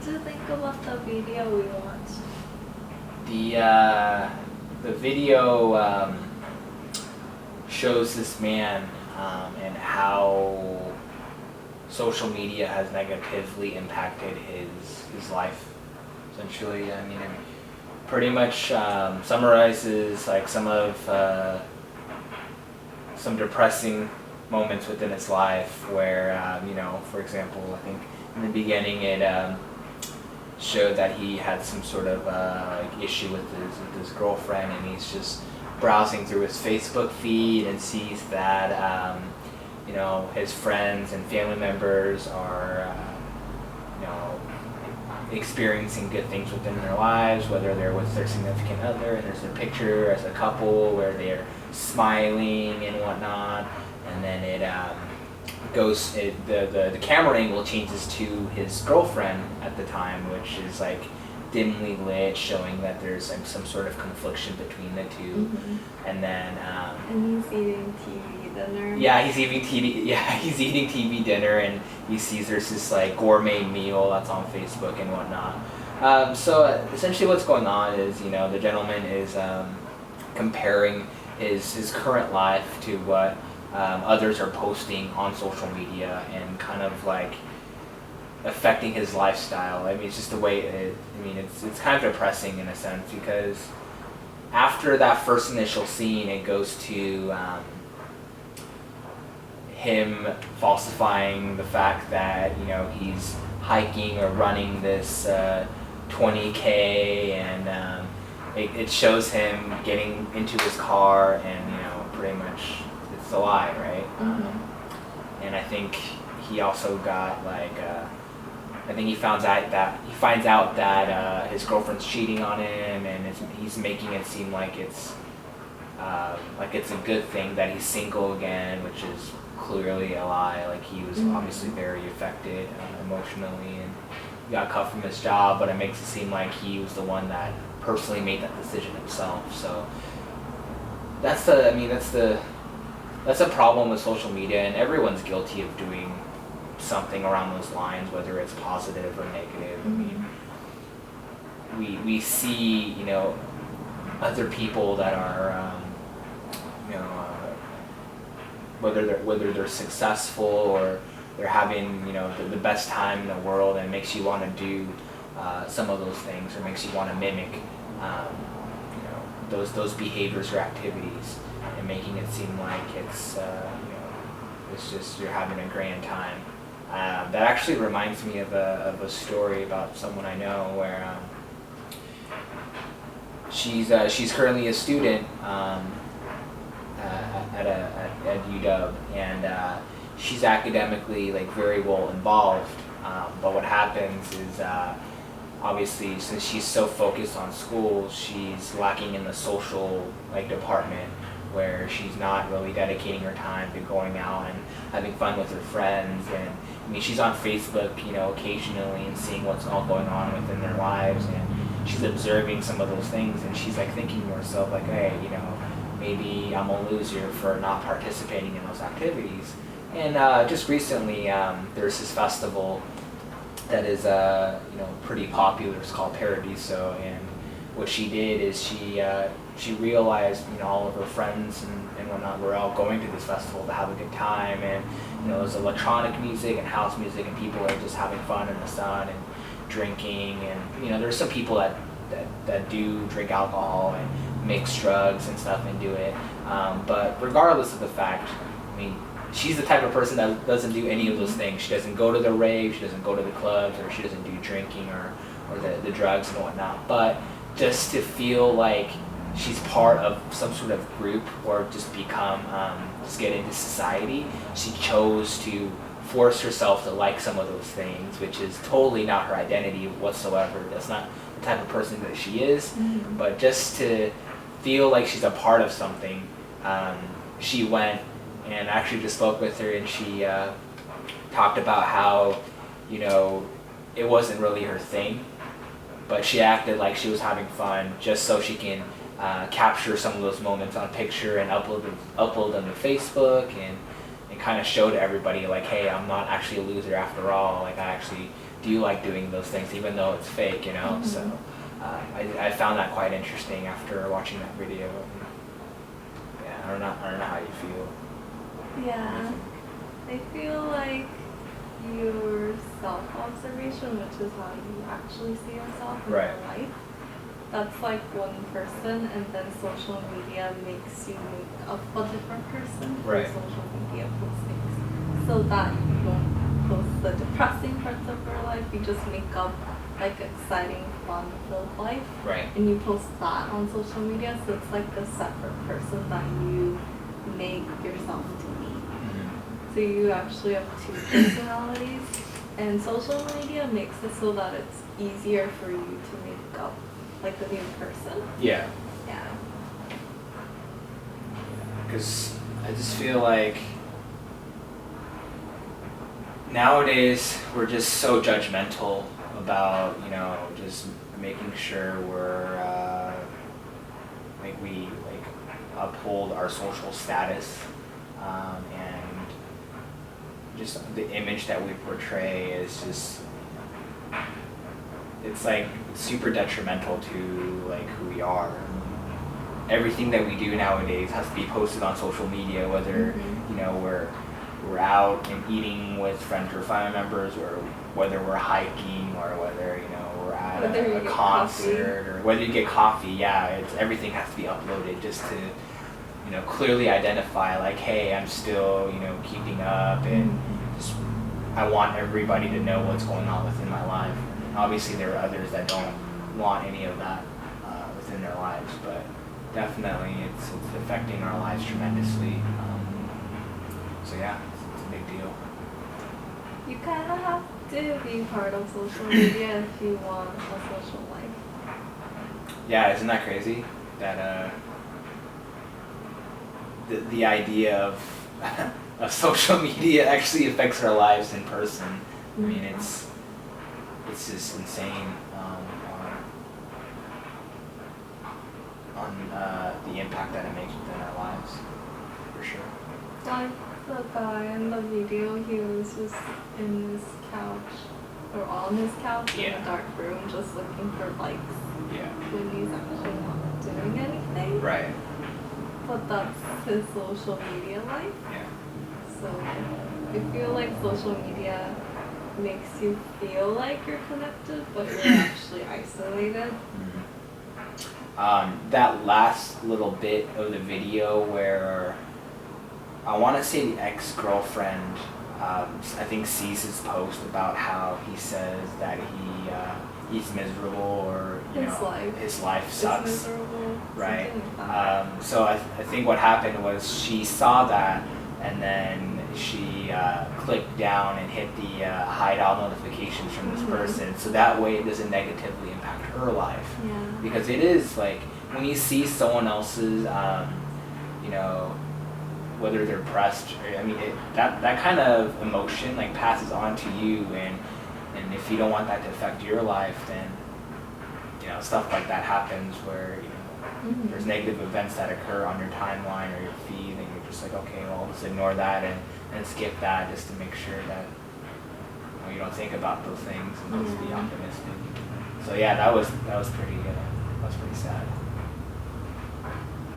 did you think about the video we watched? The video shows this man and how social media has negatively impacted his life. Essentially, I mean, it pretty much summarizes like some depressing moments within his life where, for example, I think in the beginning it showed that he had some sort of issue with his girlfriend, and he's just browsing through his Facebook feed and sees that his friends and family members are experiencing good things within their lives, whether they're with their significant other and there's a picture as a couple where they're smiling and whatnot, and then the camera angle changes to his girlfriend at the time, which is like dimly lit, showing that there's like some sort of confliction between the two. Mm-hmm. And then and he's eating TV dinner. He's eating TV dinner, and he sees there's this like gourmet meal that's on Facebook and whatnot. So essentially what's going on is, the gentleman is comparing his current life to what others are posting on social media, and kind of like affecting his lifestyle. I mean, it's just the way it's kind of depressing in a sense, because after that first initial scene, it goes to him falsifying the fact that he's hiking or running this 20K, and it shows him getting into his car, and pretty much it's a lie, right? Mm-hmm. And I think he also got I think he finds out that his girlfriend's cheating on him, and he's making it seem like it's a good thing that he's single again, which is clearly a lie. Like, he was obviously very affected emotionally, and he got cut from his job, but it makes it seem like he was the one that personally made that decision himself. So that's a problem with social media, and everyone's guilty of doing something around those lines, whether it's positive or negative. Mm-hmm. I mean, we see other people that are whether they're successful or they're having the best time in the world, and it makes you want to do some of those things, or makes you want to mimic those behaviors or activities, and making it seem like it's just you're having a grand time. That actually reminds me of a story about someone I know where she's currently a student at UW, and she's academically very well involved. But what happens is, obviously, since she's so focused on school, she's lacking in the social department, where she's not really dedicating her time to going out and having fun with her friends. And I mean, she's on Facebook, occasionally, and seeing what's all going on within their lives, and she's observing some of those things, and she's thinking to herself, hey, maybe I'm a loser for not participating in those activities. And just recently, there's this festival that is pretty popular. It's called Paradiso, and what she did is she realized all of her friends and whatnot were all going to this festival to have a good time, and there's electronic music and house music, and people are just having fun in the sun and drinking, and there's some people that do drink alcohol and mix drugs and stuff and do it, but regardless of the fact, I mean, she's the type of person that doesn't do any of those things. She doesn't go to the rave, she doesn't go to the clubs, or she doesn't do drinking or the drugs and whatnot. But just to feel like she's part of some sort of group, or just just get into society, she chose to force herself to like some of those things, which is totally not her identity whatsoever. That's not the type of person that she is. Mm-hmm. But just to feel like she's a part of something, she went and actually just spoke with her, and she talked about how it wasn't really her thing, but she acted like she was having fun just so she can capture some of those moments on picture and upload them to Facebook, and kind of show to everybody hey, I'm not actually a loser after all. I actually do you like doing those things even though it's fake, you know? So I found that quite interesting after watching that video. Yeah, I don't know how you feel. Yeah, I feel like your self-observation, which is how you actually see yourself in Right. your life, that's like one person, and then social media makes you make up a different person through Right. social media postings. So that you don't post the depressing parts of your life, you just make up like exciting, fun-filled life. Right. And you post that on social media, so it's like the separate person that you make yourself to be. So you actually have two personalities, and social media makes it so that it's easier for you to make up like a new person. Yeah. Yeah. Because I just feel like nowadays we're just so judgmental about, you know, just making sure we're like we like uphold our social status, and just the image that we portray is just, it's like super detrimental to like who we are. Everything that we do nowadays has to be posted on social media, whether you know we're out and eating with friends or family members, or whether we're hiking, or whether you know we're at a concert, or whether you get coffee. Yeah, it's everything has to be uploaded just to, you know, clearly identify like, hey, I'm still, you know, keeping up, and just I want everybody to know what's going on within my life. Obviously, there are others that don't want any of that within their lives, but definitely it's affecting our lives tremendously. So yeah, it's a big deal. You kind of have to be part of social media if you want a social life. Yeah, isn't that crazy? That the idea of of social media actually affects our lives in person. I mean, it's just insane on the impact that it makes within our lives, for sure. Like the guy in the video, he was just in his couch, or on his couch in a dark room, just looking for likes. Yeah. When he's actually not doing anything. Right. But that's his social media life. Yeah. So I feel like social media makes you feel like you're connected, but you're actually isolated. That last little bit of the video where I want to say the ex-girlfriend, I think, sees his post about how he says that he's miserable, or his life sucks. It's miserable. Right. Like that. So I think what happened was she saw that, and then she clicked down and hit the hide all notifications from this person, so that way it doesn't negatively impact her life. Yeah. Because it is like when you see someone else's, you know, whether they're depressed, or, I mean, that kind of emotion like passes on to you, and if you don't want that to affect your life, then you know stuff like that happens where you know there's negative events that occur on your timeline or your feed, and you're just like, okay, well, I'll just ignore that and skip that just to make sure that you don't think about those things and just be optimistic. So yeah, that was pretty sad.